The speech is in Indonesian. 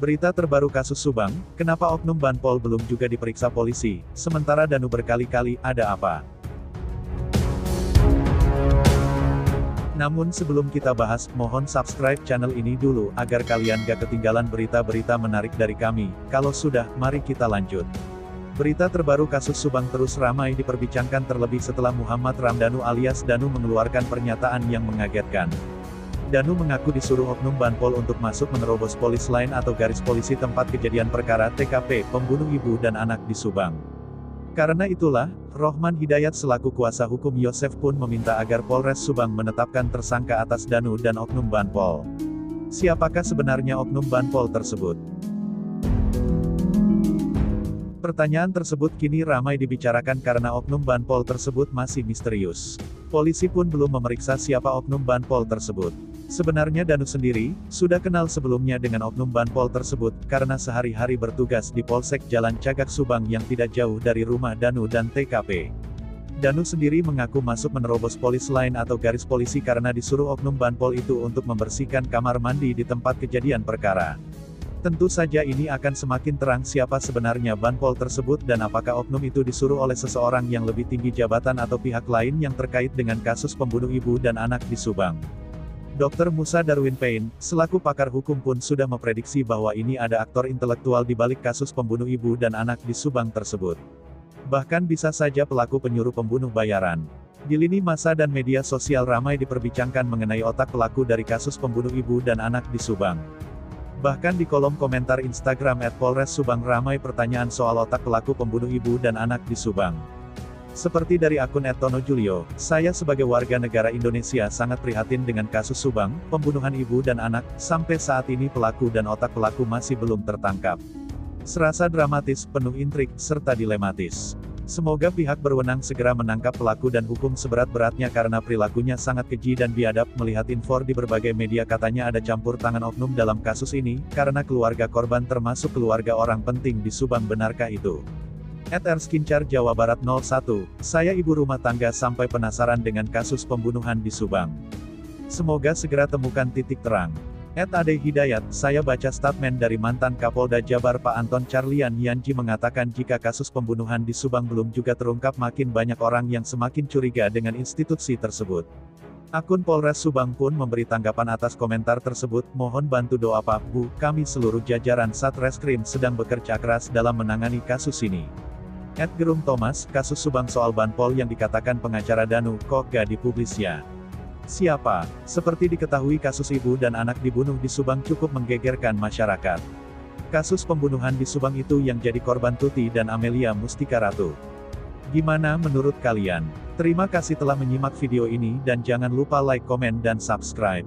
Berita terbaru kasus Subang, kenapa oknum Banpol belum juga diperiksa polisi, sementara Danu berkali-kali, ada apa? Namun sebelum kita bahas, mohon subscribe channel ini dulu, agar kalian gak ketinggalan berita-berita menarik dari kami. Kalau sudah, mari kita lanjut. Berita terbaru kasus Subang terus ramai diperbincangkan terlebih setelah Muhammad Ramdhanu alias Danu mengeluarkan pernyataan yang mengagetkan. Danu mengaku disuruh oknum Banpol untuk masuk menerobos polis lain atau garis polisi tempat kejadian perkara TKP, pembunuh ibu dan anak di Subang. Karena itulah, Rohman Hidayat selaku kuasa hukum Yosef pun meminta agar Polres Subang menetapkan tersangka atas Danu dan oknum Banpol. Siapakah sebenarnya oknum Banpol tersebut? Pertanyaan tersebut kini ramai dibicarakan karena oknum Banpol tersebut masih misterius. Polisi pun belum memeriksa siapa oknum Banpol tersebut. Sebenarnya Danu sendiri, sudah kenal sebelumnya dengan oknum Banpol tersebut, karena sehari-hari bertugas di Polsek Jalan Cagak Subang yang tidak jauh dari rumah Danu dan TKP. Danu sendiri mengaku masuk menerobos polis lain atau garis polisi karena disuruh oknum Banpol itu untuk membersihkan kamar mandi di tempat kejadian perkara. Tentu saja ini akan semakin terang siapa sebenarnya Banpol tersebut dan apakah oknum itu disuruh oleh seseorang yang lebih tinggi jabatan atau pihak lain yang terkait dengan kasus pembunuh ibu dan anak di Subang. Dr. Musa Darwin Payne, selaku pakar hukum pun sudah memprediksi bahwa ini ada aktor intelektual di balik kasus pembunuh ibu dan anak di Subang tersebut. Bahkan bisa saja pelaku penyuruh pembunuh bayaran. Di lini massa dan media sosial ramai diperbincangkan mengenai otak pelaku dari kasus pembunuh ibu dan anak di Subang. Bahkan di kolom komentar Instagram @Polres Subang ramai pertanyaan soal otak pelaku pembunuh ibu dan anak di Subang. Seperti dari akun @TonoJulio, saya sebagai warga negara Indonesia sangat prihatin dengan kasus Subang, pembunuhan ibu dan anak, sampai saat ini pelaku dan otak pelaku masih belum tertangkap. Serasa dramatis, penuh intrik, serta dilematis. Semoga pihak berwenang segera menangkap pelaku dan hukum seberat-beratnya karena perilakunya sangat keji dan biadab. Melihat info di berbagai media katanya ada campur tangan oknum dalam kasus ini, karena keluarga korban termasuk keluarga orang penting di Subang, benarkah itu? @Erskincar Jawa Barat 01, saya ibu rumah tangga sampai penasaran dengan kasus pembunuhan di Subang. Semoga segera temukan titik terang. @Ade Hidayat, saya baca statement dari mantan Kapolda Jabar Pak Anton Carlian Yanji mengatakan jika kasus pembunuhan di Subang belum juga terungkap makin banyak orang yang semakin curiga dengan institusi tersebut. Akun Polres Subang pun memberi tanggapan atas komentar tersebut, mohon bantu doa Pak, Bu, kami seluruh jajaran Satreskrim sedang bekerja keras dalam menangani kasus ini. @Gerung Thomas, kasus Subang soal Banpol yang dikatakan pengacara Danu, kok gak dipublis ya? Siapa? Seperti diketahui kasus ibu dan anak dibunuh di Subang cukup menggegerkan masyarakat. Kasus pembunuhan di Subang itu yang jadi korban Tuti dan Amelia Mustika Ratu. Gimana menurut kalian? Terima kasih telah menyimak video ini dan jangan lupa like, komen dan subscribe.